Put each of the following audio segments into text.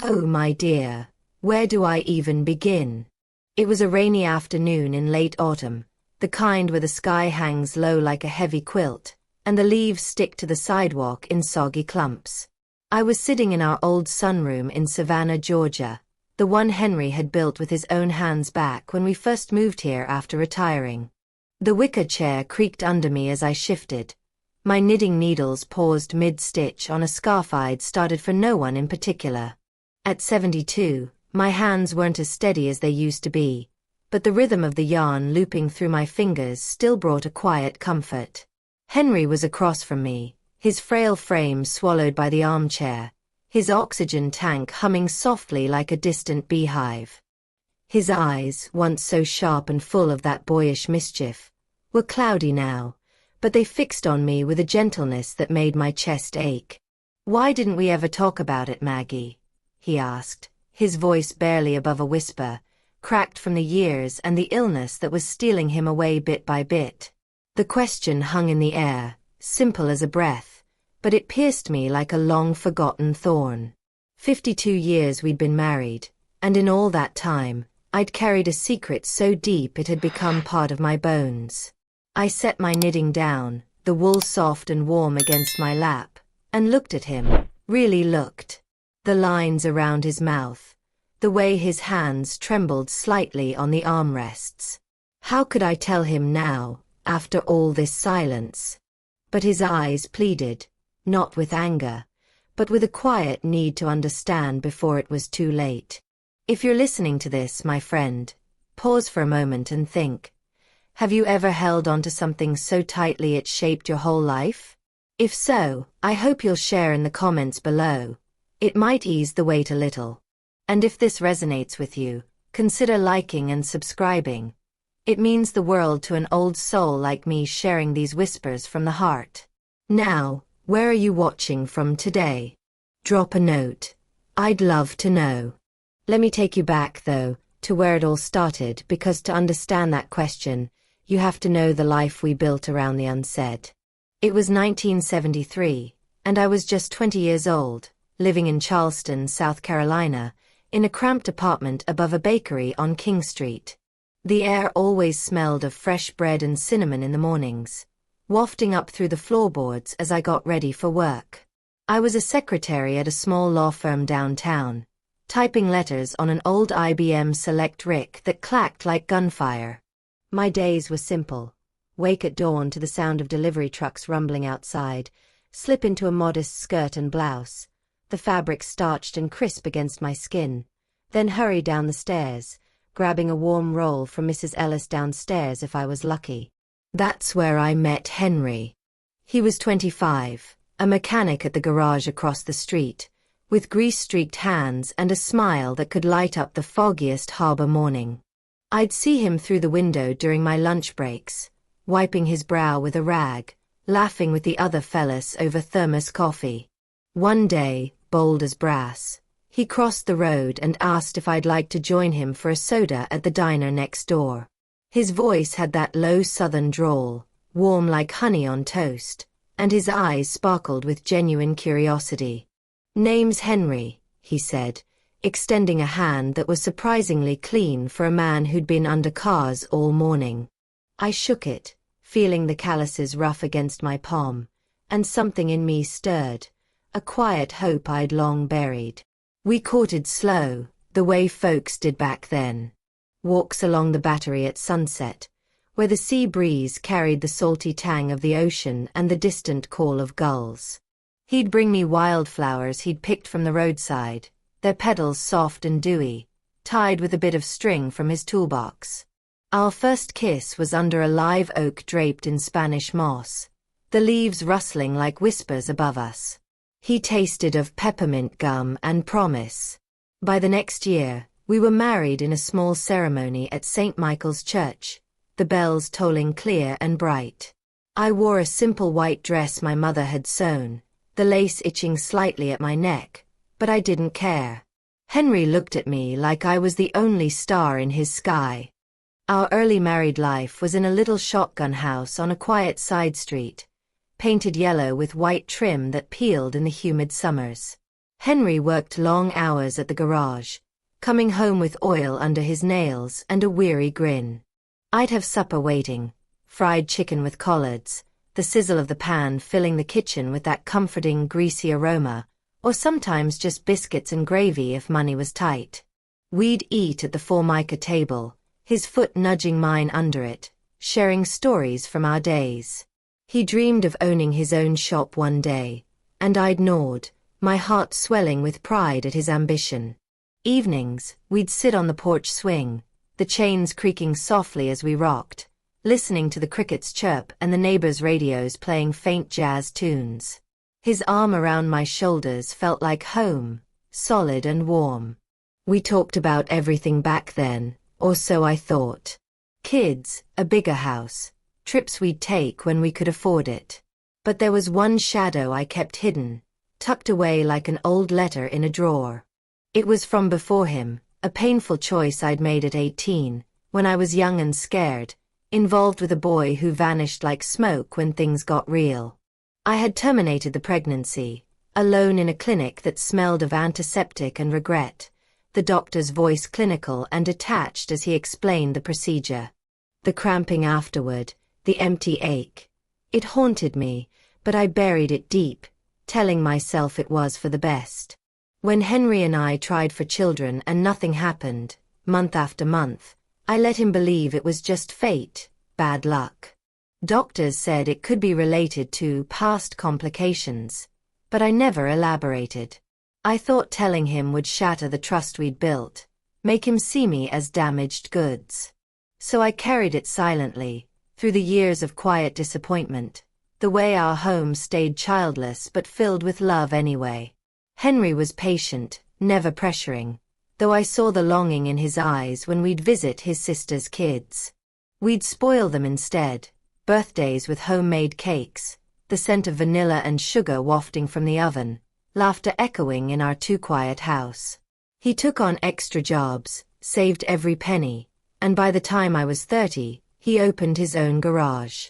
Oh my dear, where do I even begin? It was a rainy afternoon in late autumn, the kind where the sky hangs low like a heavy quilt, and the leaves stick to the sidewalk in soggy clumps. I was sitting in our old sunroom in Savannah, Georgia, the one Henry had built with his own hands back when we first moved here after retiring. The wicker chair creaked under me as I shifted. My knitting needles paused mid-stitch on a scarf I'd started for no one in particular. At 72, my hands weren't as steady as they used to be, but the rhythm of the yarn looping through my fingers still brought a quiet comfort. Henry was across from me, his frail frame swallowed by the armchair, his oxygen tank humming softly like a distant beehive. His eyes, once so sharp and full of that boyish mischief, were cloudy now, but they fixed on me with a gentleness that made my chest ache. "Why didn't we ever talk about it, Maggie?" he asked, his voice barely above a whisper, cracked from the years and the illness that was stealing him away bit by bit. The question hung in the air, simple as a breath, but it pierced me like a long-forgotten thorn. 52 years we'd been married, and in all that time, I'd carried a secret so deep it had become part of my bones. I set my knitting down, the wool soft and warm against my lap, and looked at him, really looked. The lines around his mouth, the way his hands trembled slightly on the armrests. How could I tell him now, after all this silence? But his eyes pleaded, not with anger, but with a quiet need to understand before it was too late. If you're listening to this, my friend, pause for a moment and think. Have you ever held on to something so tightly it shaped your whole life? If so, I hope you'll share in the comments below. It might ease the weight a little. And if this resonates with you, consider liking and subscribing. It means the world to an old soul like me sharing these whispers from the heart. Now, where are you watching from today? Drop a note. I'd love to know. Let me take you back, though, to where it all started, because to understand that question, you have to know the life we built around the unsaid. It was 1973, and I was just 20 years old, living in Charleston, South Carolina, in a cramped apartment above a bakery on King Street. The air always smelled of fresh bread and cinnamon in the mornings, wafting up through the floorboards as I got ready for work. I was a secretary at a small law firm downtown, typing letters on an old IBM Select RIC that clacked like gunfire. My days were simple. Wake at dawn to the sound of delivery trucks rumbling outside, slip into a modest skirt and blouse, the fabric starched and crisp against my skin, then hurry down the stairs, grabbing a warm roll from Mrs. Ellis downstairs if I was lucky. That's where I met Henry. He was 25, a mechanic at the garage across the street, with grease-streaked hands and a smile that could light up the foggiest harbor morning. I'd see him through the window during my lunch breaks, wiping his brow with a rag, laughing with the other fellas over thermos coffee. One day, bold as brass, he crossed the road and asked if I'd like to join him for a soda at the diner next door. His voice had that low southern drawl, warm like honey on toast, and his eyes sparkled with genuine curiosity. "Name's Henry," he said, extending a hand that was surprisingly clean for a man who'd been under cars all morning. I shook it, feeling the calluses rough against my palm, and something in me stirred, a quiet hope I'd long buried. We courted slow, the way folks did back then. Walks along the Battery at sunset, where the sea breeze carried the salty tang of the ocean and the distant call of gulls. He'd bring me wildflowers he'd picked from the roadside, their petals soft and dewy, tied with a bit of string from his toolbox. Our first kiss was under a live oak draped in Spanish moss, the leaves rustling like whispers above us. He tasted of peppermint gum and promise. By the next year, we were married in a small ceremony at St. Michael's Church, the bells tolling clear and bright. I wore a simple white dress my mother had sewn, the lace itching slightly at my neck, but I didn't care. Henry looked at me like I was the only star in his sky. Our early married life was in a little shotgun house on a quiet side street, painted yellow with white trim that peeled in the humid summers. Henry worked long hours at the garage, coming home with oil under his nails and a weary grin. I'd have supper waiting, fried chicken with collards, the sizzle of the pan filling the kitchen with that comforting greasy aroma, or sometimes just biscuits and gravy if money was tight. We'd eat at the Formica table, his foot nudging mine under it, sharing stories from our days. He dreamed of owning his own shop one day, and I'd nod, my heart swelling with pride at his ambition. Evenings, we'd sit on the porch swing, the chains creaking softly as we rocked, listening to the crickets chirp and the neighbors' radios playing faint jazz tunes. His arm around my shoulders felt like home, solid and warm. We talked about everything back then, or so I thought. Kids, a bigger house, trips we'd take when we could afford it. But there was one shadow I kept hidden, tucked away like an old letter in a drawer. It was from before him, a painful choice I'd made at 18, when I was young and scared, involved with a boy who vanished like smoke when things got real. I had terminated the pregnancy, alone in a clinic that smelled of antiseptic and regret, the doctor's voice clinical and detached as he explained the procedure. The cramping afterward, the empty ache. It haunted me, but I buried it deep, telling myself it was for the best. When Henry and I tried for children and nothing happened, month after month, I let him believe it was just fate, bad luck. Doctors said it could be related to past complications, but I never elaborated. I thought telling him would shatter the trust we'd built, make him see me as damaged goods. So I carried it silently, through the years of quiet disappointment, the way our home stayed childless but filled with love anyway. Henry was patient, never pressuring, though I saw the longing in his eyes when we'd visit his sister's kids. We'd spoil them instead, birthdays with homemade cakes, the scent of vanilla and sugar wafting from the oven, laughter echoing in our too-quiet house. He took on extra jobs, saved every penny, and by the time I was 30, he opened his own garage.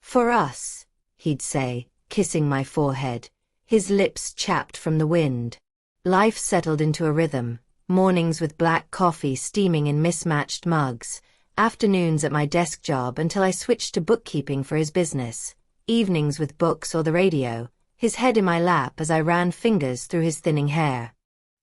For us, he'd say, kissing my forehead, his lips chapped from the wind. Life settled into a rhythm, mornings with black coffee steaming in mismatched mugs, afternoons at my desk job until I switched to bookkeeping for his business, evenings with books or the radio, his head in my lap as I ran fingers through his thinning hair.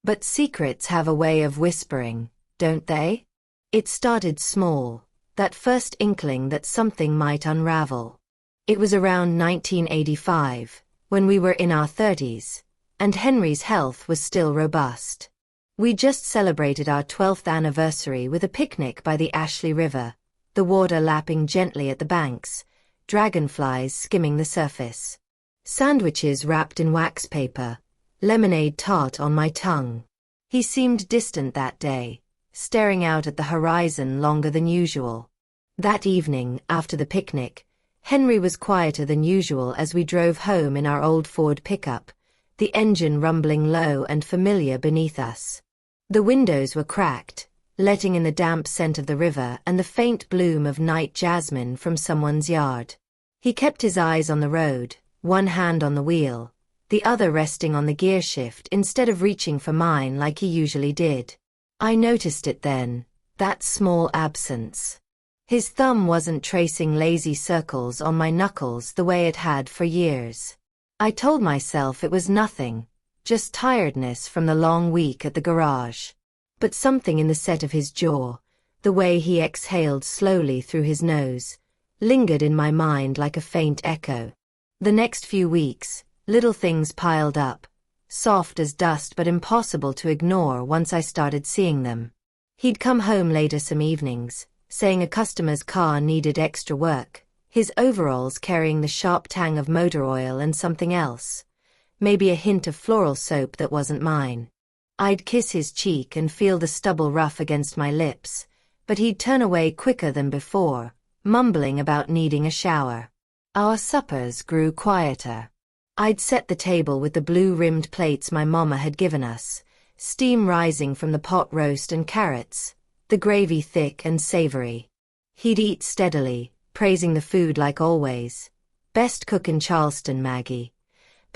But secrets have a way of whispering, don't they? It started small, that first inkling that something might unravel. It was around 1985, when we were in our 30s, and Henry's health was still robust. We just celebrated our 12th anniversary with a picnic by the Ashley River, the water lapping gently at the banks, dragonflies skimming the surface. Sandwiches wrapped in wax paper, lemonade tart on my tongue. He seemed distant that day, staring out at the horizon longer than usual. That evening, after the picnic, Henry was quieter than usual as we drove home in our old Ford pickup, the engine rumbling low and familiar beneath us. The windows were cracked, letting in the damp scent of the river and the faint bloom of night jasmine from someone's yard. He kept his eyes on the road, one hand on the wheel, the other resting on the gear shift instead of reaching for mine like he usually did. I noticed it then, that small absence. His thumb wasn't tracing lazy circles on my knuckles the way it had for years. I told myself it was nothing, just tiredness from the long week at the garage. But something in the set of his jaw, the way he exhaled slowly through his nose, lingered in my mind like a faint echo. The next few weeks, little things piled up, soft as dust but impossible to ignore once I started seeing them. He'd come home later some evenings, saying a customer's car needed extra work, his overalls carrying the sharp tang of motor oil and something else, maybe a hint of floral soap that wasn't mine. I'd kiss his cheek and feel the stubble rough against my lips, but he'd turn away quicker than before, mumbling about needing a shower. Our suppers grew quieter. I'd set the table with the blue-rimmed plates my mama had given us, steam rising from the pot roast and carrots, the gravy thick and savory. He'd eat steadily, praising the food like always. Best cook in Charleston, Maggie.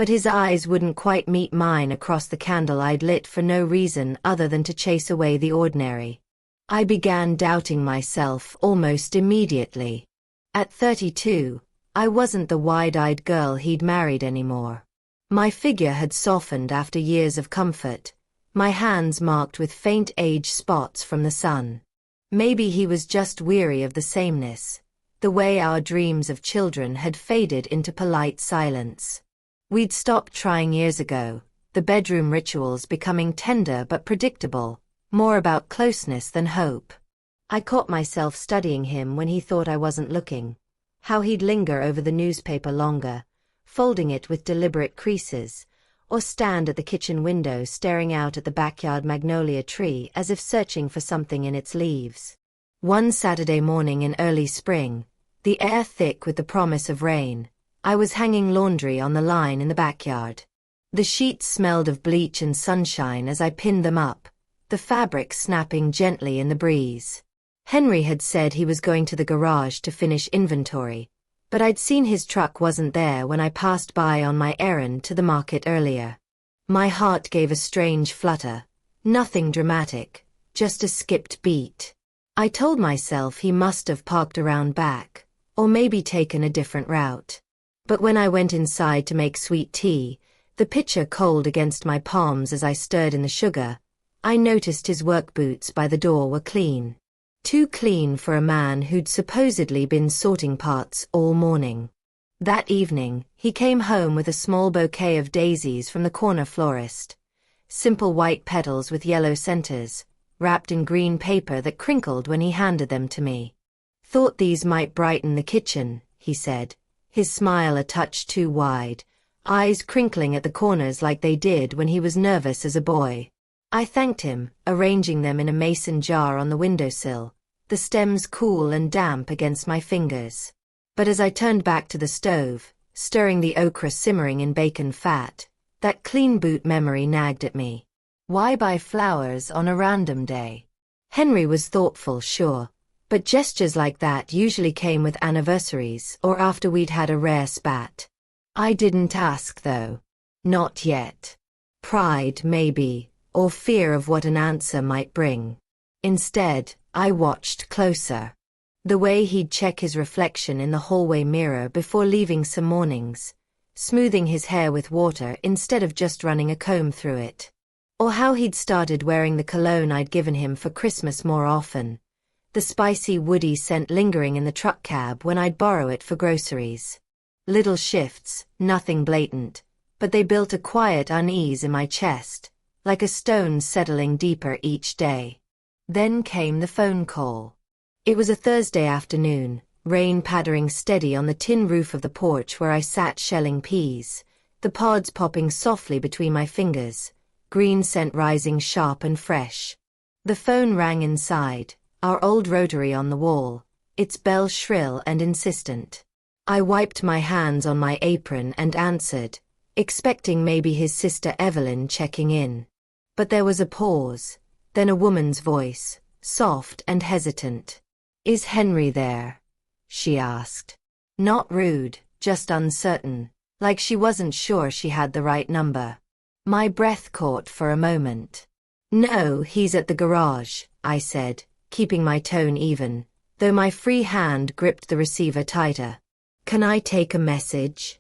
but his eyes wouldn't quite meet mine across the candle I'd lit for no reason other than to chase away the ordinary. I began doubting myself almost immediately. At 32, I wasn't the wide-eyed girl he'd married anymore. My figure had softened after years of comfort, my hands marked with faint age spots from the sun. Maybe he was just weary of the sameness, the way our dreams of children had faded into polite silence. We'd stopped trying years ago, the bedroom rituals becoming tender but predictable, more about closeness than hope. I caught myself studying him when he thought I wasn't looking, how he'd linger over the newspaper longer, folding it with deliberate creases, or stand at the kitchen window staring out at the backyard magnolia tree as if searching for something in its leaves. One Saturday morning in early spring, the air thick with the promise of rain, I was hanging laundry on the line in the backyard. The sheets smelled of bleach and sunshine as I pinned them up, the fabric snapping gently in the breeze. Henry had said he was going to the garage to finish inventory, but I'd seen his truck wasn't there when I passed by on my errand to the market earlier. My heart gave a strange flutter. Nothing dramatic, just a skipped beat. I told myself he must have parked around back, or maybe taken a different route. But when I went inside to make sweet tea, the pitcher cold against my palms as I stirred in the sugar, I noticed his work boots by the door were clean. Too clean for a man who'd supposedly been sorting parts all morning. That evening, he came home with a small bouquet of daisies from the corner florist. Simple white petals with yellow centers, wrapped in green paper that crinkled when he handed them to me. Thought these might brighten the kitchen, he said, his smile a touch too wide, eyes crinkling at the corners like they did when he was nervous as a boy. I thanked him, arranging them in a mason jar on the windowsill, the stems cool and damp against my fingers. But as I turned back to the stove, stirring the okra simmering in bacon fat, that clean boot memory nagged at me. Why buy flowers on a random day? Henry was thoughtful, sure, but gestures like that usually came with anniversaries or after we'd had a rare spat. I didn't ask though. Not yet. Pride, maybe, or fear of what an answer might bring. Instead, I watched closer. The way he'd check his reflection in the hallway mirror before leaving some mornings, smoothing his hair with water instead of just running a comb through it. Or how he'd started wearing the cologne I'd given him for Christmas more often, the spicy woody scent lingering in the truck cab when I'd borrow it for groceries. Little shifts, nothing blatant, but they built a quiet unease in my chest, like a stone settling deeper each day. Then came the phone call. It was a Thursday afternoon, rain pattering steady on the tin roof of the porch where I sat shelling peas, the pods popping softly between my fingers, green scent rising sharp and fresh. The phone rang inside, our old rotary on the wall, its bell shrill and insistent. I wiped my hands on my apron and answered, expecting maybe his sister Evelyn checking in. But there was a pause, then a woman's voice, soft and hesitant. "Is Henry there?" she asked. Not rude, just uncertain, like she wasn't sure she had the right number. My breath caught for a moment. "No, he's at the garage," I said, keeping my tone even, though my free hand gripped the receiver tighter. "Can I take a message?"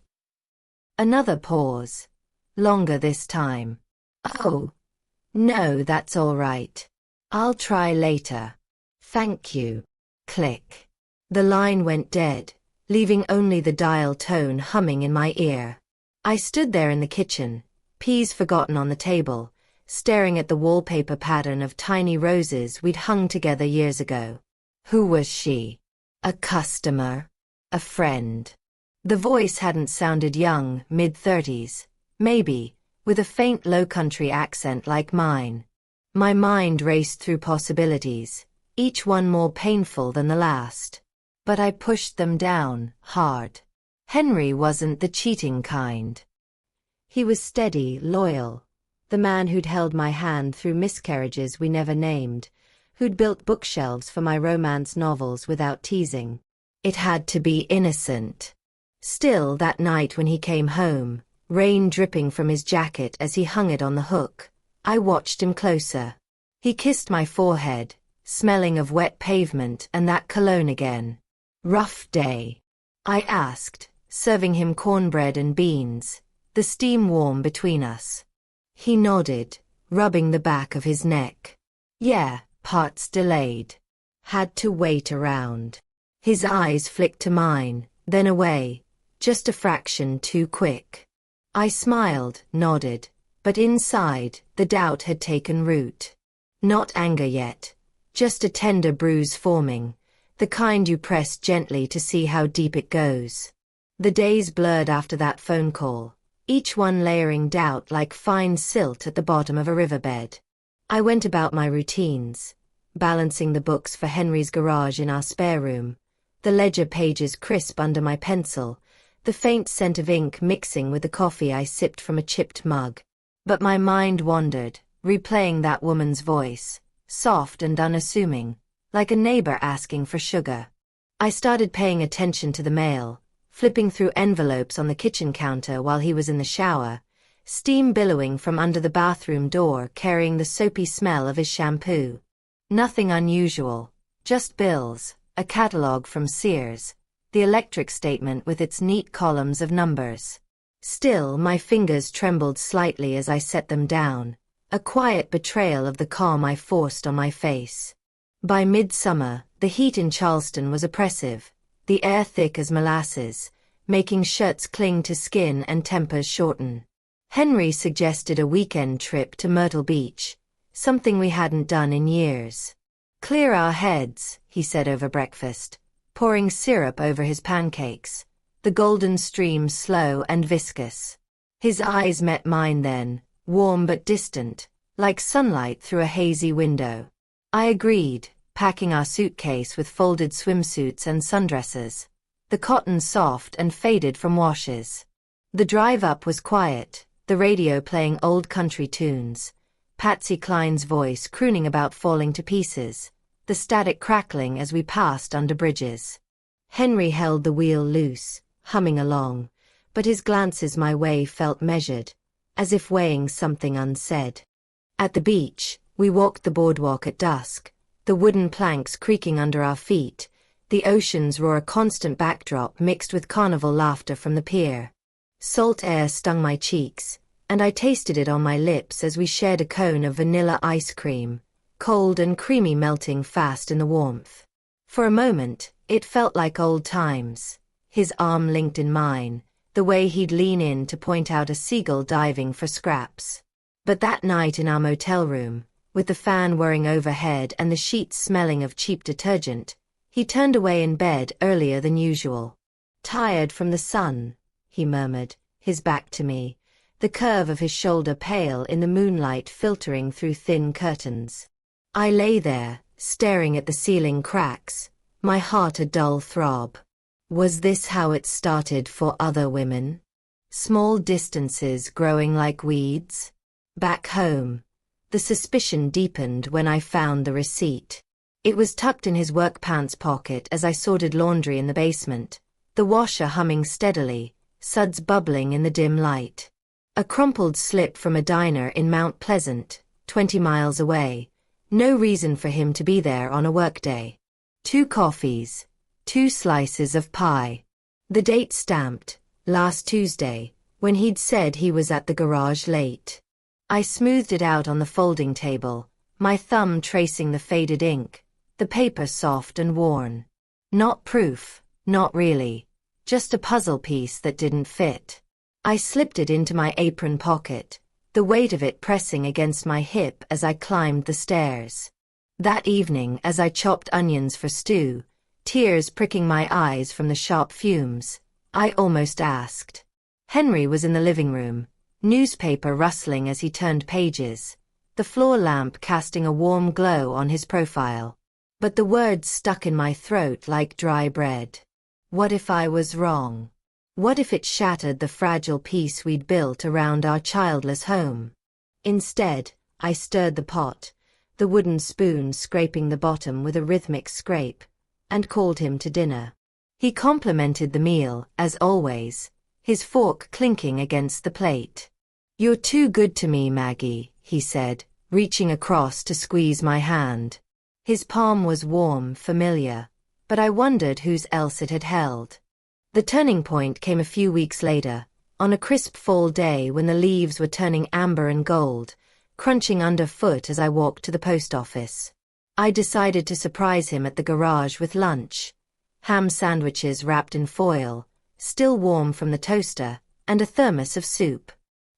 Another pause. Longer this time. "Oh. No, that's all right. I'll try later. Thank you." Click. The line went dead, leaving only the dial tone humming in my ear. I stood there in the kitchen, peas forgotten on the table, staring at the wallpaper pattern of tiny roses we'd hung together years ago. Who was she? A customer? A friend? The voice hadn't sounded young, mid-30s, maybe, with a faint low-country accent like mine. My mind raced through possibilities, each one more painful than the last. But I pushed them down, hard. Henry wasn't the cheating kind. He was steady, loyal. The man who'd held my hand through miscarriages we never named, who'd built bookshelves for my romance novels without teasing. It had to be innocent. Still, that night when he came home, rain dripping from his jacket as he hung it on the hook. I watched him closer. He kissed my forehead, smelling of wet pavement and that cologne again. "Rough day?" I asked, serving him cornbread and beans, the steam warm between us. He nodded, rubbing the back of his neck. "Yeah, parts delayed. Had to wait around." His eyes flicked to mine, then away, just a fraction too quick. I smiled, nodded, but inside, the doubt had taken root. Not anger yet, just a tender bruise forming, the kind you press gently to see how deep it goes. The days blurred after that phone call, each one layering doubt like fine silt at the bottom of a riverbed. I went about my routines, balancing the books for Henry's garage in our spare room, the ledger pages crisp under my pencil, the faint scent of ink mixing with the coffee I sipped from a chipped mug. But my mind wandered, replaying that woman's voice, soft and unassuming, like a neighbor asking for sugar. I started paying attention to the mail, flipping through envelopes on the kitchen counter while he was in the shower, steam billowing from under the bathroom door carrying the soapy smell of his shampoo. Nothing unusual, just bills, a catalog from Sears, the electric statement with its neat columns of numbers. Still, my fingers trembled slightly as I set them down, a quiet betrayal of the calm I forced on my face. By midsummer, the heat in Charleston was oppressive, the air thick as molasses, making shirts cling to skin and tempers shorten. Henry suggested a weekend trip to Myrtle Beach, something we hadn't done in years. "Clear our heads," he said over breakfast, pouring syrup over his pancakes, the golden stream slow and viscous. His eyes met mine then, warm but distant, like sunlight through a hazy window. I agreed, packing our suitcase with folded swimsuits and sundresses, the cotton soft and faded from washes. The drive up was quiet, the radio playing old country tunes, Patsy Cline's voice crooning about falling to pieces, the static crackling as we passed under bridges. Henry held the wheel loose, humming along, but his glances my way felt measured, as if weighing something unsaid. At the beach, we walked the boardwalk at dusk, the wooden planks creaking under our feet, the ocean's roar a constant backdrop mixed with carnival laughter from the pier. Salt air stung my cheeks, and I tasted it on my lips as we shared a cone of vanilla ice cream, cold and creamy melting fast in the warmth. For a moment, it felt like old times, his arm linked in mine, the way he'd lean in to point out a seagull diving for scraps. But that night in our motel room, with the fan whirring overhead and the sheets smelling of cheap detergent, he turned away in bed earlier than usual. "Tired from the sun," he murmured, his back to me, the curve of his shoulder pale in the moonlight filtering through thin curtains. I lay there, staring at the ceiling cracks, my heart a dull throb. Was this how it started for other women? Small distances growing like weeds? Back home, the suspicion deepened when I found the receipt. It was tucked in his work pants pocket as I sorted laundry in the basement, the washer humming steadily, suds bubbling in the dim light. A crumpled slip from a diner in Mount Pleasant, 20 miles away. No reason for him to be there on a workday. 2 coffees, 2 slices of pie. The date stamped, last Tuesday, when he'd said he was at the garage late. I smoothed it out on the folding table, my thumb tracing the faded ink, the paper soft and worn. Not proof, not really, just a puzzle piece that didn't fit. I slipped it into my apron pocket, the weight of it pressing against my hip as I climbed the stairs. That evening, as I chopped onions for stew, tears pricking my eyes from the sharp fumes, I almost asked. Henry was in the living room, newspaper rustling as he turned pages, the floor lamp casting a warm glow on his profile. But the words stuck in my throat like dry bread. What if I was wrong? What if it shattered the fragile peace we'd built around our childless home? Instead, I stirred the pot, the wooden spoon scraping the bottom with a rhythmic scrape, and called him to dinner. He complimented the meal, as always, his fork clinking against the plate. "You're too good to me, Maggie," he said, reaching across to squeeze my hand. His palm was warm, familiar, but I wondered whose else it had held. The turning point came a few weeks later, on a crisp fall day when the leaves were turning amber and gold, crunching underfoot as I walked to the post office. I decided to surprise him at the garage with lunch. Ham sandwiches wrapped in foil, still warm from the toaster, and a thermos of soup.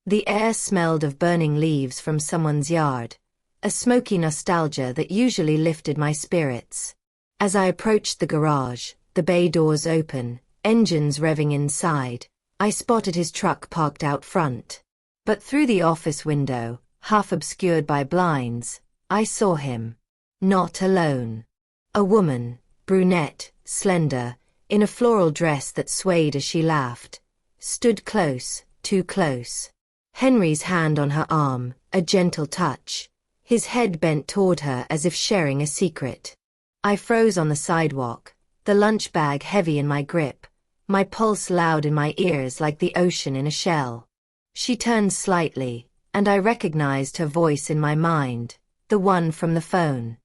The air smelled of burning leaves from someone's yard, a smoky nostalgia that usually lifted my spirits. As I approached the garage, the bay doors open, engines revving inside, I spotted his truck parked out front. But through the office window, half obscured by blinds, I saw him. Not alone. A woman, brunette, slender, in a floral dress that swayed as she laughed, stood close, too close. Henry's hand on her arm, a gentle touch, his head bent toward her as if sharing a secret. I froze on the sidewalk, the lunch bag heavy in my grip, my pulse loud in my ears like the ocean in a shell. She turned slightly, and I recognized her voice in my mind, the one from the phone.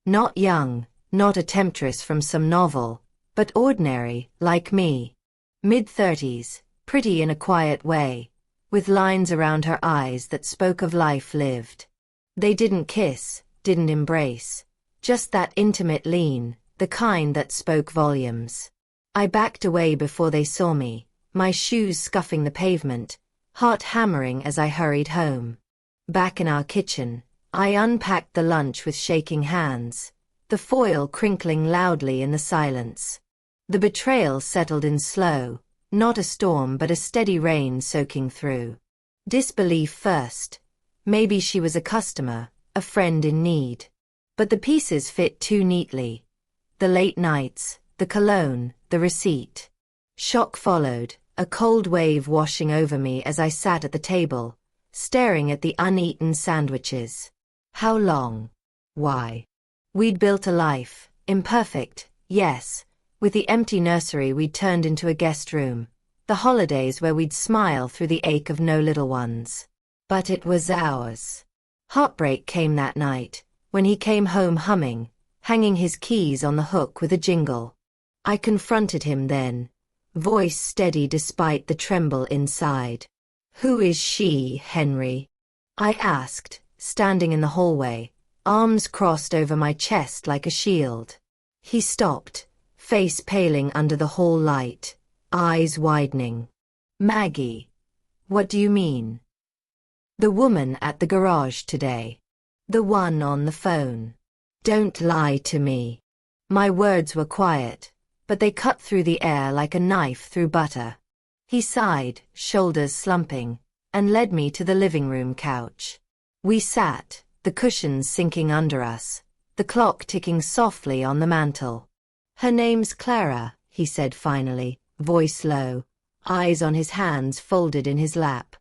Not young, not a temptress from some novel, but ordinary, like me. Mid-30s, pretty in a quiet way, with lines around her eyes that spoke of life lived. They didn't kiss, didn't embrace, just that intimate lean, the kind that spoke volumes. I backed away before they saw me, my shoes scuffing the pavement, heart hammering as I hurried home. Back in our kitchen, I unpacked the lunch with shaking hands, the foil crinkling loudly in the silence. The betrayal settled in slow, not a storm but a steady rain soaking through. Disbelief first. Maybe she was a customer, a friend in need. But the pieces fit too neatly. The late nights, the cologne, the receipt. Shock followed, a cold wave washing over me as I sat at the table, staring at the uneaten sandwiches. How long? Why? We'd built a life, imperfect, yes, with the empty nursery we'd turned into a guest room, the holidays where we'd smile through the ache of no little ones. But it was ours. Heartbreak came that night, when he came home humming, hanging his keys on the hook with a jingle. I confronted him then, voice steady despite the tremble inside. "Who is she, Henry?" I asked, standing in the hallway, arms crossed over my chest like a shield. He stopped, face paling under the hall light, eyes widening. "Maggie, what do you mean?" "The woman at the garage today. The one on the phone. Don't lie to me." My words were quiet, but they cut through the air like a knife through butter. He sighed, shoulders slumping, and led me to the living room couch. We sat, the cushions sinking under us, the clock ticking softly on the mantel. "Her name's Clara," he said finally, voice low, eyes on his hands folded in his lap.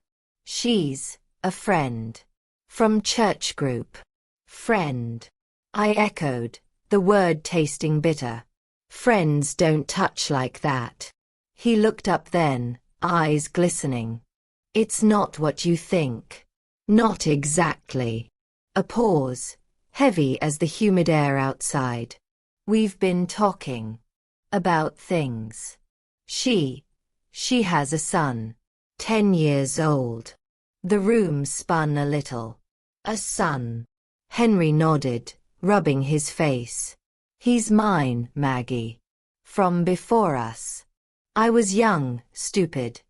"She's a friend. From church group." "Friend." I echoed, the word tasting bitter. "Friends don't touch like that." He looked up then, eyes glistening. "It's not what you think." "Not exactly." A pause, heavy as the humid air outside. "We've been talking about things. She has a son, 10 years old." The room spun a little. "A son?" Henry nodded, rubbing his face. "He's mine, Maggie. From before us. I was young, stupid.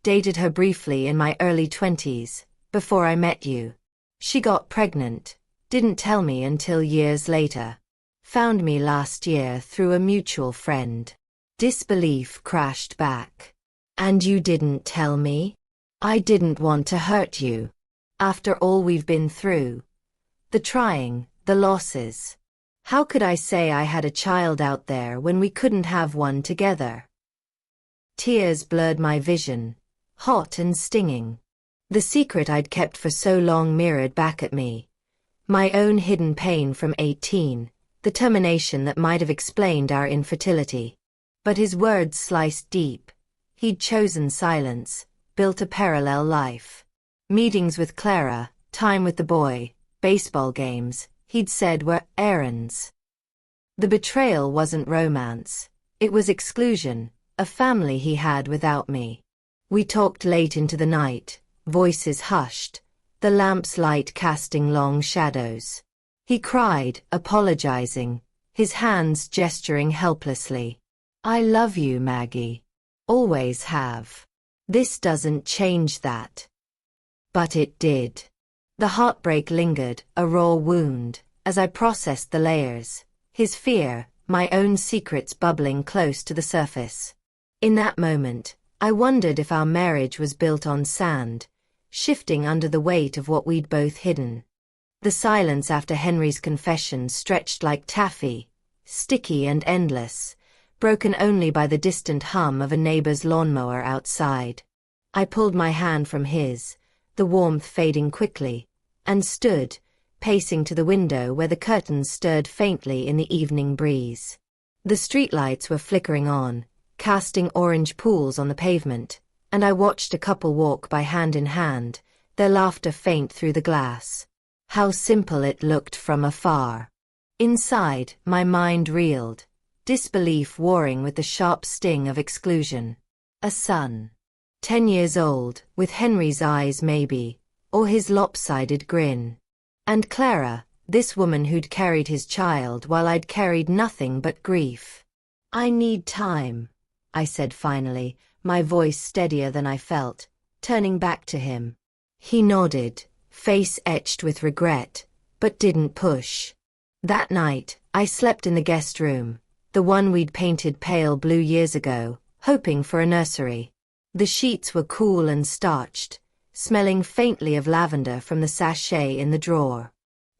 Dated her briefly in my early 20s, before I met you. She got pregnant, didn't tell me until years later. Found me last year through a mutual friend." Disbelief crashed back. "And you didn't tell me?" "I didn't want to hurt you. After all we've been through. The trying, the losses. How could I say I had a child out there when we couldn't have one together?" Tears blurred my vision, hot and stinging. The secret I'd kept for so long mirrored back at me. My own hidden pain from 18, the termination that might have explained our infertility. But his words sliced deep. He'd chosen silence, built a parallel life. Meetings with Clara, time with the boy, baseball games, he'd said were errands. The betrayal wasn't romance. It was exclusion, a family he had without me. We talked late into the night, voices hushed, the lamp's light casting long shadows. He cried, apologizing, his hands gesturing helplessly. I love you, Maggie. Always have. This doesn't change that. But it did. The heartbreak lingered, a raw wound, as I processed the layers. His fear, my own secrets bubbling close to the surface. In that moment, I wondered if our marriage was built on sand, shifting under the weight of what we'd both hidden. The silence after Henry's confession stretched like taffy, sticky and endless, broken only by the distant hum of a neighbor's lawnmower outside. I pulled my hand from his, the warmth fading quickly, and stood, pacing to the window where the curtains stirred faintly in the evening breeze. The streetlights were flickering on, casting orange pools on the pavement, and I watched a couple walk by hand in hand, their laughter faint through the glass. How simple it looked from afar. Inside, my mind reeled, disbelief warring with the sharp sting of exclusion. A son. 10 years old, with Henry's eyes maybe, or his lopsided grin. And Clara, this woman who'd carried his child while I'd carried nothing but grief. I need time, I said finally, my voice steadier than I felt, turning back to him. He nodded, face etched with regret, but didn't push. That night, I slept in the guest room, the one we'd painted pale blue years ago, hoping for a nursery. The sheets were cool and starched, smelling faintly of lavender from the sachet in the drawer.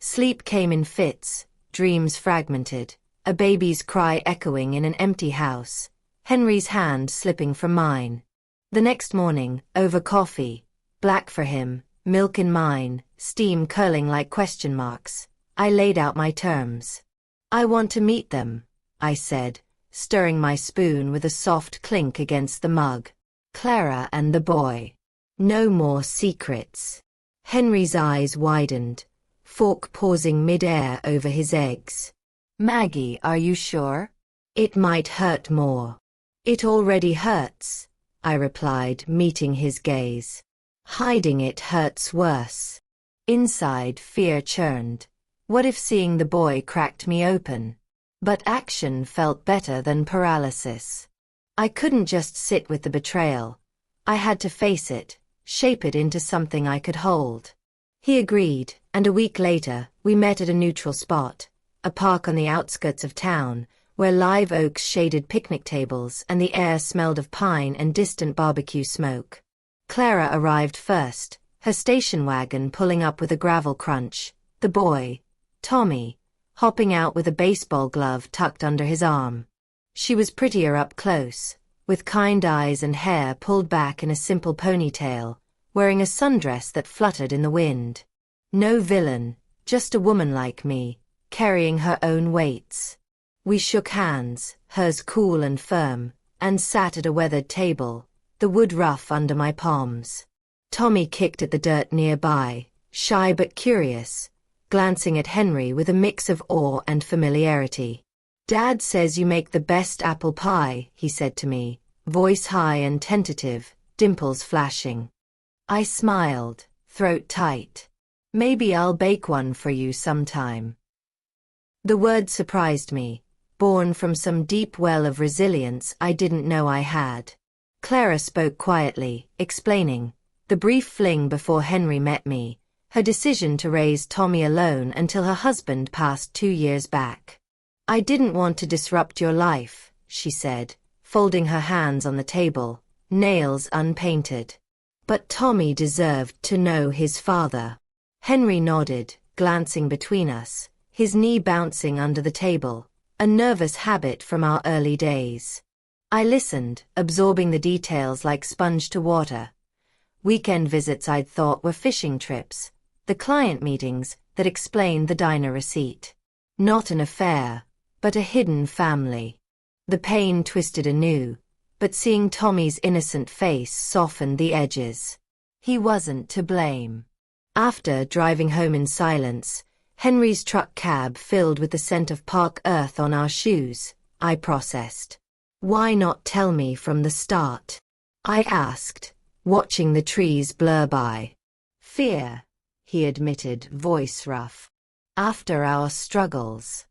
Sleep came in fits, dreams fragmented, a baby's cry echoing in an empty house, Henry's hand slipping from mine. The next morning, over coffee, black for him, milk in mine, steam curling like question marks, I laid out my terms. I want to meet them, I said, stirring my spoon with a soft clink against the mug. Clara and the boy. No more secrets. Henry's eyes widened, fork pausing mid-air over his eggs. Maggie, are you sure? It might hurt more. It already hurts, I replied, meeting his gaze. Hiding it hurts worse. Inside, fear churned. What if seeing the boy cracked me open? But action felt better than paralysis. I couldn't just sit with the betrayal. I had to face it, shape it into something I could hold. He agreed, and a week later, we met at a neutral spot, a park on the outskirts of town, where live oaks shaded picnic tables and the air smelled of pine and distant barbecue smoke. Clara arrived first, her station wagon pulling up with a gravel crunch, the boy, Tommy, hopping out with a baseball glove tucked under his arm. She was prettier up close, with kind eyes and hair pulled back in a simple ponytail, wearing a sundress that fluttered in the wind. No villain, just a woman like me, carrying her own weights. We shook hands, hers cool and firm, and sat at a weathered table, the wood rough under my palms. Tommy kicked at the dirt nearby, shy but curious, glancing at Henry with a mix of awe and familiarity. Dad says you make the best apple pie, he said to me, voice high and tentative, dimples flashing. I smiled, throat tight. Maybe I'll bake one for you sometime. The word surprised me, born from some deep well of resilience I didn't know I had. Clara spoke quietly, explaining the brief fling before Henry met me, her decision to raise Tommy alone until her husband passed 2 years back. I didn't want to disrupt your life, she said, folding her hands on the table, nails unpainted. But Tommy deserved to know his father. Henry nodded, glancing between us, his knee bouncing under the table, a nervous habit from our early days. I listened, absorbing the details like sponge to water. Weekend visits I'd thought were fishing trips, the client meetings that explained the diner receipt. Not an affair, but a hidden family. The pain twisted anew, but seeing Tommy's innocent face softened the edges. He wasn't to blame. After driving home in silence, Henry's truck cab filled with the scent of park earth on our shoes, I processed. Why not tell me from the start? I asked, watching the trees blur by. Fear, he admitted, voice rough. After our struggles.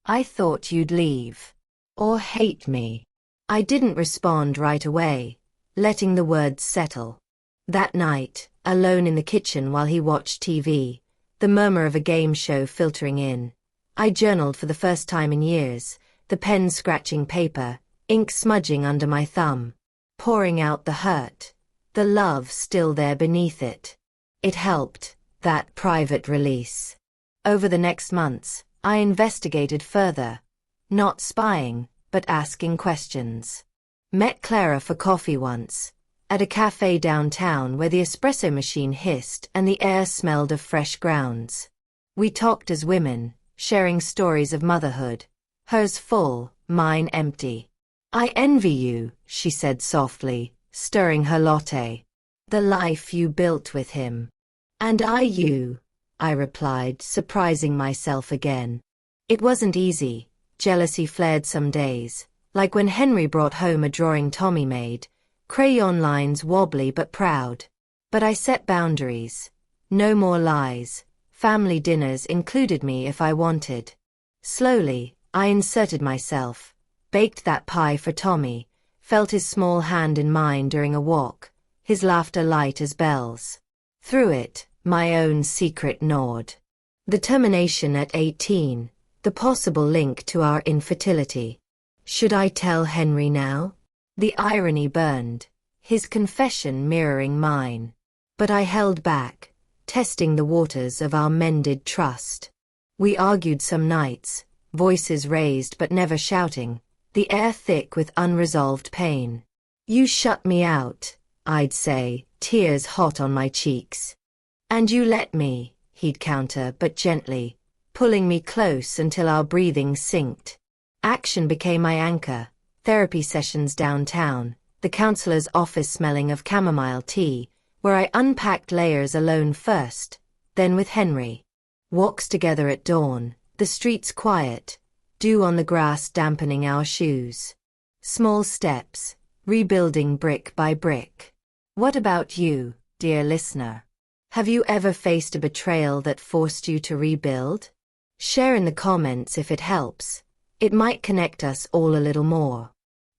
I thought you'd leave. Or hate me. I didn't respond right away, letting the words settle. That night, alone in the kitchen while he watched TV, the murmur of a game show filtering in, I journaled for the first time in years, the pen scratching paper, ink smudging under my thumb, pouring out the hurt, the love still there beneath it. It helped, that private release. Over the next months, I investigated further, not spying, but asking questions. Met Clara for coffee once, at a cafe downtown where the espresso machine hissed and the air smelled of fresh grounds. We talked as women, sharing stories of motherhood, hers full, mine empty. I envy you, she said softly, stirring her latte. The life you built with him. And I you, I replied, surprising myself again. It wasn't easy. Jealousy flared some days, like when Henry brought home a drawing Tommy made, crayon lines wobbly but proud. But I set boundaries. No more lies. Family dinners included me if I wanted. Slowly, I inserted myself, baked that pie for Tommy, felt his small hand in mine during a walk, his laughter light as bells. Through it, my own secret gnawed. The termination at 18, the possible link to our infertility. Should I tell Henry now? The irony burned, his confession mirroring mine. But I held back, testing the waters of our mended trust. We argued some nights, voices raised but never shouting, the air thick with unresolved pain. You shut me out, I'd say, tears hot on my cheeks. And you let me, he'd counter but gently, pulling me close until our breathing synced. Action became my anchor, therapy sessions downtown, the counselor's office smelling of chamomile tea, where I unpacked layers alone first, then with Henry. Walks together at dawn, the streets quiet, dew on the grass dampening our shoes. Small steps, rebuilding brick by brick. What about you, dear listener? Have you ever faced a betrayal that forced you to rebuild? Share in the comments if it helps. It might connect us all a little more.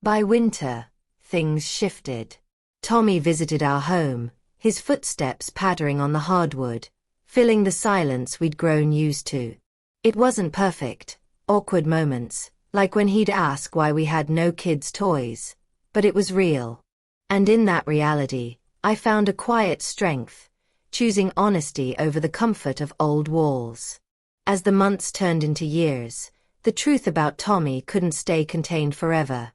By winter, things shifted. Tommy visited our home, his footsteps pattering on the hardwood, filling the silence we'd grown used to. It wasn't perfect, awkward moments, like when he'd ask why we had no kids' toys, but it was real. And in that reality, I found a quiet strength, choosing honesty over the comfort of old walls. As the months turned into years, the truth about Tommy couldn't stay contained forever.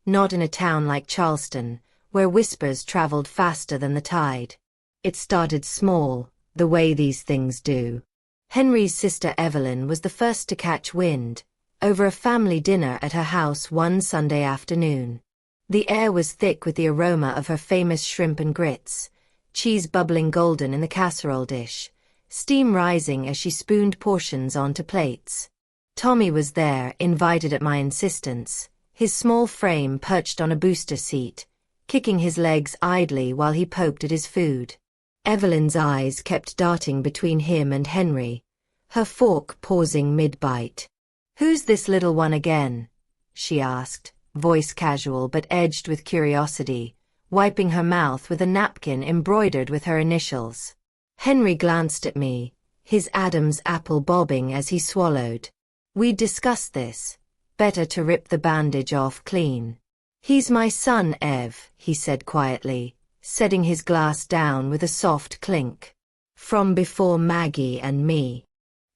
Not in a town like Charleston, where whispers traveled faster than the tide. It started small, the way these things do. Henry's sister Evelyn was the first to catch wind, over a family dinner at her house one Sunday afternoon. The air was thick with the aroma of her famous shrimp and grits, cheese bubbling golden in the casserole dish, steam rising as she spooned portions onto plates. Tommy was there, invited at my insistence, his small frame perched on a booster seat, kicking his legs idly while he poked at his food. Evelyn's eyes kept darting between him and Henry, her fork pausing mid-bite. "Who's this little one again?" she asked, voice casual but edged with curiosity, wiping her mouth with a napkin embroidered with her initials. Henry glanced at me, his Adam's apple bobbing as he swallowed. "We'd discussed this. Better to rip the bandage off clean." "He's my son, Ev," he said quietly, setting his glass down with a soft clink. "From before Maggie and me."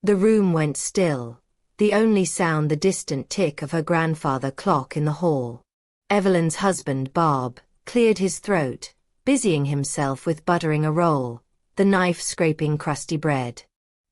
The room went still, the only sound the distant tick of her grandfather clock in the hall. Evelyn's husband, Bob, cleared his throat, busying himself with buttering a roll, the knife scraping crusty bread.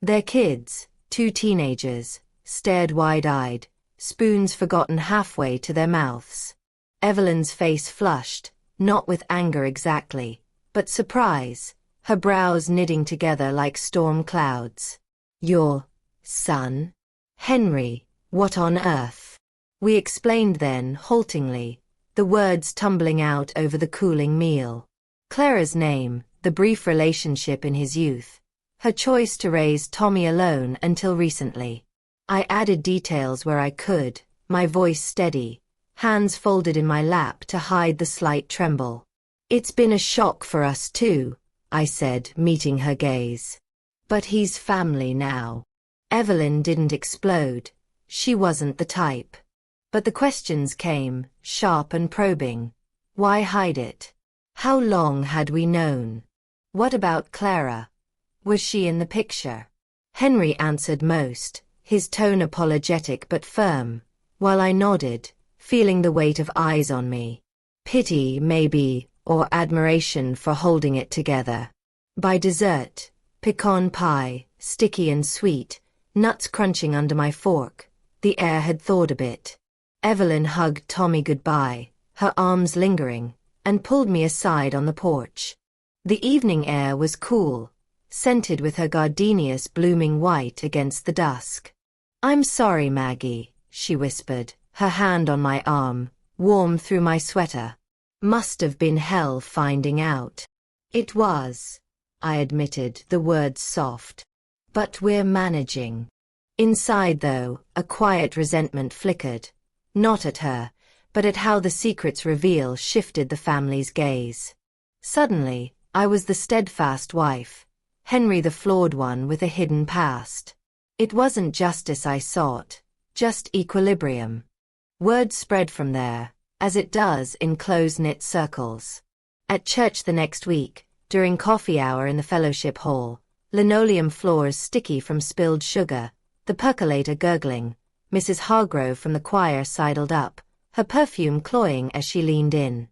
Their kids, 2 teenagers, stared wide-eyed, spoons forgotten halfway to their mouths. Evelyn's face flushed, not with anger exactly, but surprise, her brows knitting together like storm clouds. Your son? Henry, what on earth? We explained then, haltingly, the words tumbling out over the cooling meal. Clara's name, the brief relationship in his youth, her choice to raise Tommy alone until recently. I added details where I could, my voice steady, hands folded in my lap to hide the slight tremble. It's been a shock for us too, I said, meeting her gaze. But he's family now. Evelyn didn't explode. She wasn't the type. But the questions came, sharp and probing. Why hide it? How long had we known? What about Clara? Was she in the picture? Henry answered most, his tone apologetic but firm, while I nodded, feeling the weight of eyes on me. Pity, maybe, or admiration for holding it together. By dessert, pecan pie, sticky and sweet, nuts crunching under my fork, the air had thawed a bit. Evelyn hugged Tommy goodbye, her arms lingering, and pulled me aside on the porch. The evening air was cool, scented with her gardenias blooming white against the dusk. I'm sorry, Maggie, she whispered, her hand on my arm, warm through my sweater. Must have been hell finding out. It was, I admitted, the words soft. But we're managing. Inside, though, a quiet resentment flickered, not at her, but at how the secret's reveal shifted the family's gaze. Suddenly, I was the steadfast wife, Henry the flawed one with a hidden past. It wasn't justice I sought, just equilibrium. Word spread from there, as it does in close-knit circles. At church the next week, during coffee hour in the fellowship hall, linoleum floors sticky from spilled sugar, the percolator gurgling, Mrs. Hargrove from the choir sidled up, her perfume cloying as she leaned in.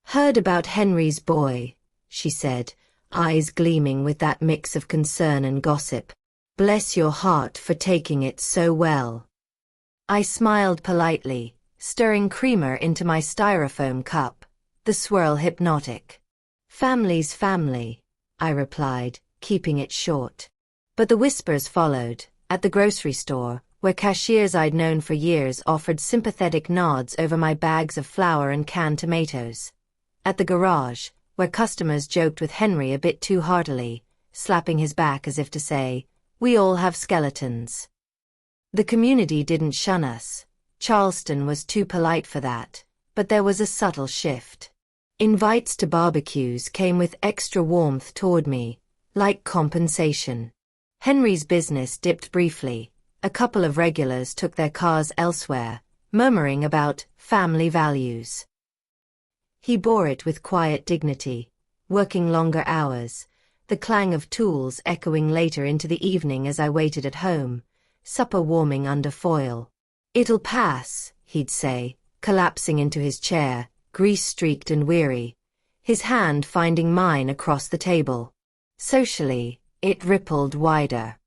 Heard about Henry's boy, she said, eyes gleaming with that mix of concern and gossip. Bless your heart for taking it so well. I smiled politely, stirring creamer into my styrofoam cup, the swirl hypnotic. Family's family, I replied, keeping it short. But the whispers followed. At the grocery store, where cashiers I'd known for years offered sympathetic nods over my bags of flour and canned tomatoes. At the garage, where customers joked with Henry a bit too heartily, slapping his back as if to say, we all have skeletons. The community didn't shun us. Charleston was too polite for that, but there was a subtle shift. Invites to barbecues came with extra warmth toward me, like compensation. Henry's business dipped briefly. A couple of regulars took their cars elsewhere, murmuring about family values. He bore it with quiet dignity, working longer hours, the clang of tools echoing later into the evening as I waited at home, supper warming under foil. It'll pass, he'd say, collapsing into his chair, grease-streaked and weary, his hand finding mine across the table. Socially, it rippled wider.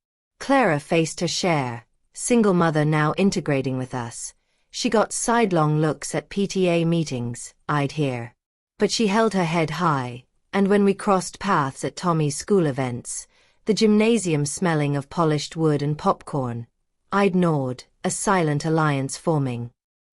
Clara faced her share, single mother now integrating with us. She got sidelong looks at PTA meetings, I'd hear. But she held her head high, and when we crossed paths at Tommy's school events, the gymnasium smelling of polished wood and popcorn, I'd nod, a silent alliance forming.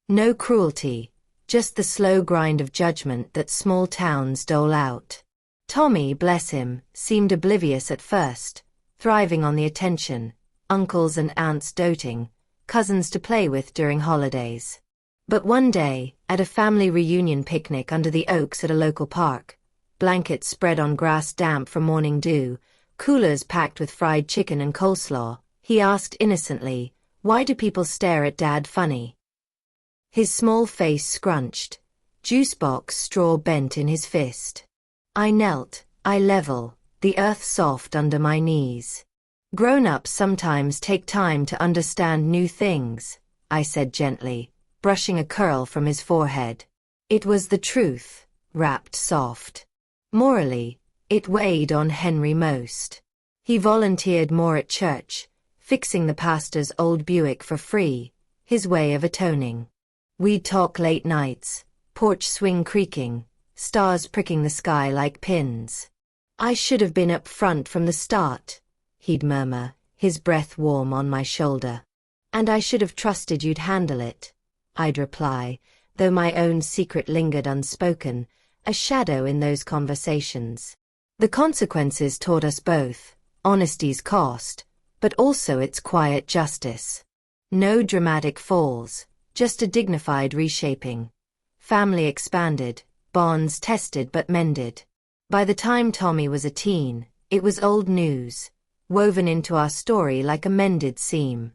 No cruelty, just the slow grind of judgment that small towns dole out. Tommy, bless him, seemed oblivious at first, thriving on the attention, uncles and aunts doting, cousins to play with during holidays. But one day, at a family reunion picnic under the oaks at a local park, blankets spread on grass damp from morning dew, coolers packed with fried chicken and coleslaw, he asked innocently, why do people stare at Dad funny? His small face scrunched, juice box straw bent in his fist. I knelt, eye level, the earth soft under my knees. Grown-ups sometimes take time to understand new things, I said gently, brushing a curl from his forehead. It was the truth, wrapped soft. Morally, it weighed on Henry most. He volunteered more at church, fixing the pastor's old Buick for free, his way of atoning. We'd talk late nights, porch swing creaking, stars pricking the sky like pins. "I should have been up front from the start," he'd murmur, his breath warm on my shoulder. "And I should have trusted you'd handle it," I'd reply, though my own secret lingered unspoken, a shadow in those conversations. The consequences taught us both, honesty's cost, but also its quiet justice. No dramatic falls, just a dignified reshaping. Family expanded, bonds tested but mended. By the time Tommy was a teen, it was old news, woven into our story like a mended seam.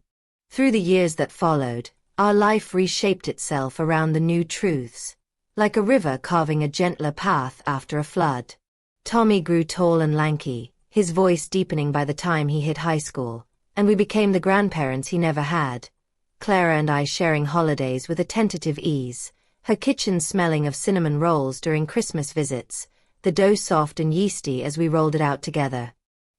Through the years that followed, our life reshaped itself around the new truths, like a river carving a gentler path after a flood. Tommy grew tall and lanky, his voice deepening by the time he hit high school, and we became the grandparents he never had. Clara and I sharing holidays with a tentative ease, her kitchen smelling of cinnamon rolls during Christmas visits, the dough soft and yeasty as we rolled it out together.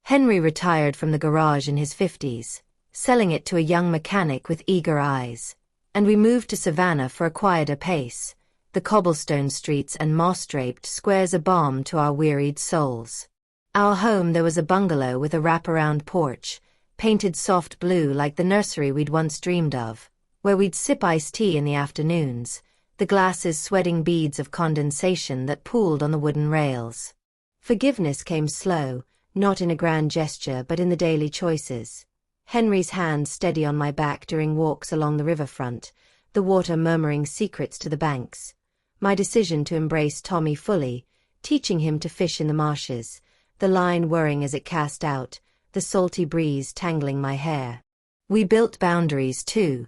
Henry retired from the garage in his 50s, selling it to a young mechanic with eager eyes, and we moved to Savannah for a quieter pace, the cobblestone streets and moss-draped squares a balm to our wearied souls. Our home there was a bungalow with a wraparound porch, painted soft blue like the nursery we'd once dreamed of, where we'd sip iced tea in the afternoons, the glasses sweating beads of condensation that pooled on the wooden rails. Forgiveness came slow, not in a grand gesture but in the daily choices. Henry's hand steady on my back during walks along the riverfront, the water murmuring secrets to the banks. My decision to embrace Tommy fully, teaching him to fish in the marshes, the line whirring as it cast out, the salty breeze tangling my hair. We built boundaries too.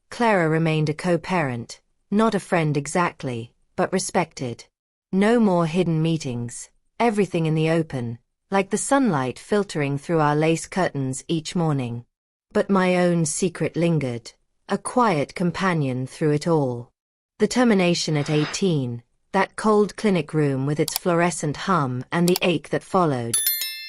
Clara remained a co-parent, not a friend exactly, but respected. No more hidden meetings, everything in the open, like the sunlight filtering through our lace curtains each morning. But my own secret lingered, a quiet companion through it all. The termination at 18, that cold clinic room with its fluorescent hum and the ache that followed,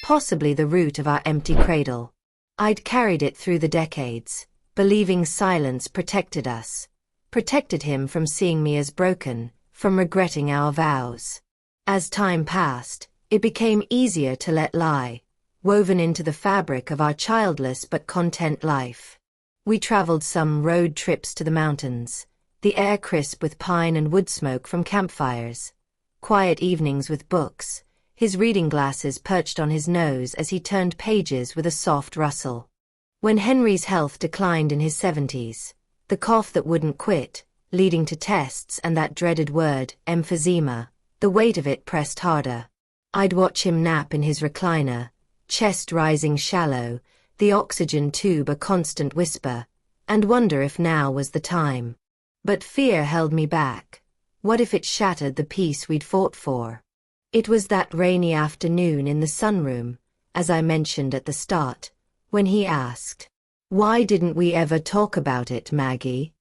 possibly the root of our empty cradle. I'd carried it through the decades, believing silence protected us, protected him from seeing me as broken, from regretting our vows. As time passed, it became easier to let lie, woven into the fabric of our childless but content life. We traveled some road trips to the mountains, the air crisp with pine and wood smoke from campfires. Quiet evenings with books, his reading glasses perched on his nose as he turned pages with a soft rustle. When Henry's health declined in his 70s, the cough that wouldn't quit, leading to tests and that dreaded word, emphysema, the weight of it pressed harder. I'd watch him nap in his recliner, chest rising shallow, the oxygen tube a constant whisper, and wonder if now was the time. But fear held me back. What if it shattered the peace we'd fought for? It was that rainy afternoon in the sunroom, as I mentioned at the start, when he asked, "Why didn't we ever talk about it, Maggie?"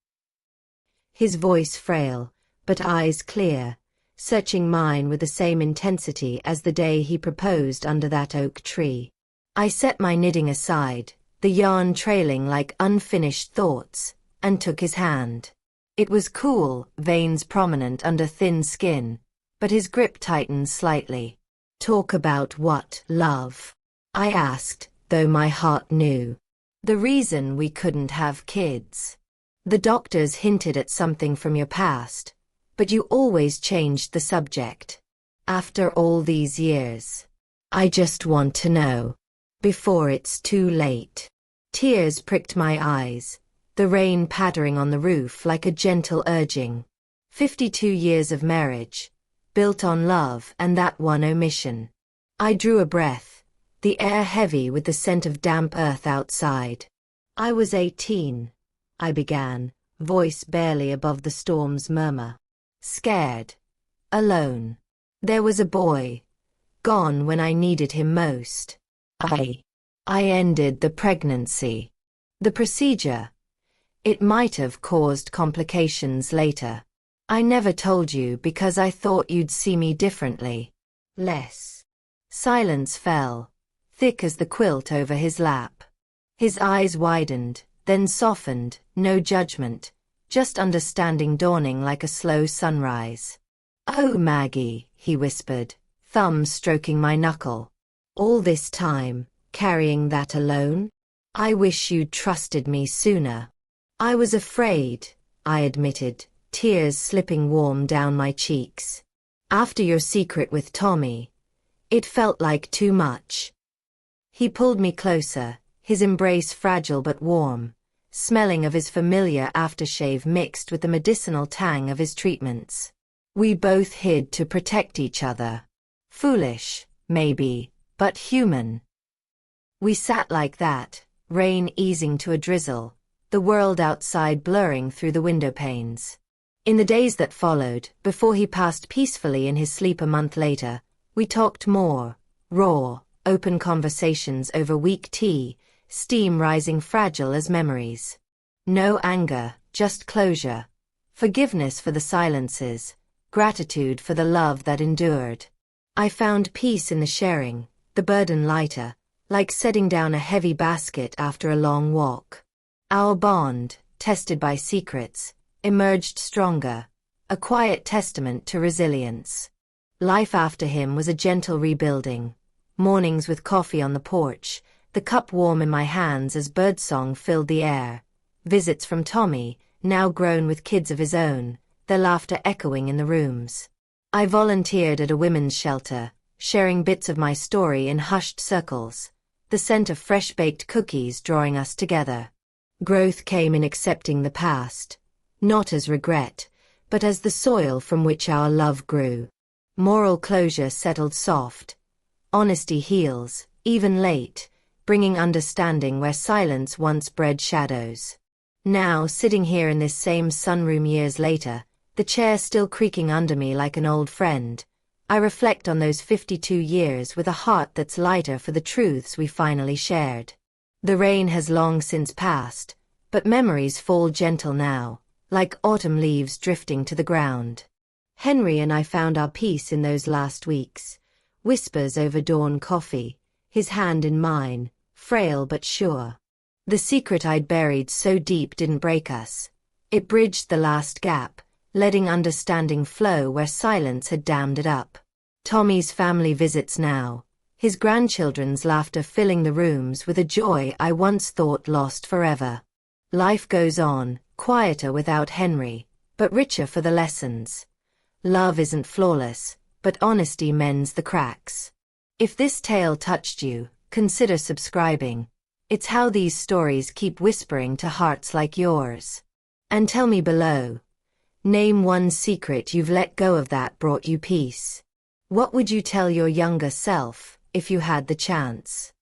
His voice frail, but eyes clear, searching mine with the same intensity as the day he proposed under that oak tree. I set my knitting aside, the yarn trailing like unfinished thoughts, and took his hand. It was cool, veins prominent under thin skin, but his grip tightened slightly. "Talk about what, love?" I asked, though my heart knew. "The reason we couldn't have kids. The doctors hinted at something from your past, but you always changed the subject. After all these years, I just want to know, before it's too late." Tears pricked my eyes, the rain pattering on the roof like a gentle urging. 52 years of marriage, built on love and that one omission. I drew a breath, the air heavy with the scent of damp earth outside. "I was 18, I began, voice barely above the storm's murmur. "Scared. Alone. There was a boy. Gone when I needed him most. I ended the pregnancy. The procedure. It might have caused complications later. I never told you because I thought you'd see me differently. Less." Silence fell, thick as the quilt over his lap. His eyes widened, then softened, no judgment, just understanding dawning like a slow sunrise. "Oh, Maggie," he whispered, thumbs stroking my knuckle. "All this time, carrying that alone? I wish you'd trusted me sooner." "I was afraid," I admitted, tears slipping warm down my cheeks. "After your secret with Tommy, it felt like too much." He pulled me closer, his embrace fragile but warm, smelling of his familiar aftershave mixed with the medicinal tang of his treatments. We both hid to protect each other. Foolish, maybe, but human. We sat like that, rain easing to a drizzle, the world outside blurring through the window panes. In the days that followed, before he passed peacefully in his sleep a month later, we talked more, raw, open conversations over weak tea, steam rising fragile as memories. No anger, just closure. Forgiveness for the silences, gratitude for the love that endured. I found peace in the sharing, the burden lighter, like setting down a heavy basket after a long walk. Our bond, tested by secrets, emerged stronger, a quiet testament to resilience. Life after him was a gentle rebuilding. Mornings with coffee on the porch, the cup warm in my hands as birdsong filled the air. Visits from Tommy, now grown with kids of his own, their laughter echoing in the rooms. I volunteered at a women's shelter, sharing bits of my story in hushed circles, the scent of fresh-baked cookies drawing us together. Growth came in accepting the past, not as regret, but as the soil from which our love grew. Moral closure settled soft. Honesty heals, even late, bringing understanding where silence once bred shadows. Now, sitting here in this same sunroom years later, the chair still creaking under me like an old friend, I reflect on those 52 years with a heart that's lighter for the truths we finally shared. The rain has long since passed, but memories fall gentle now, like autumn leaves drifting to the ground. Henry and I found our peace in those last weeks, whispers over dawn coffee, his hand in mine, frail but sure. The secret I'd buried so deep didn't break us. It bridged the last gap, letting understanding flow where silence had dammed it up. Tommy's family visits now, his grandchildren's laughter filling the rooms with a joy I once thought lost forever. Life goes on, quieter without Henry, but richer for the lessons. Love isn't flawless, but honesty mends the cracks. If this tale touched you, consider subscribing. It's how these stories keep whispering to hearts like yours. And tell me below. Name one secret you've let go of that brought you peace. What would you tell your younger self, if you had the chance?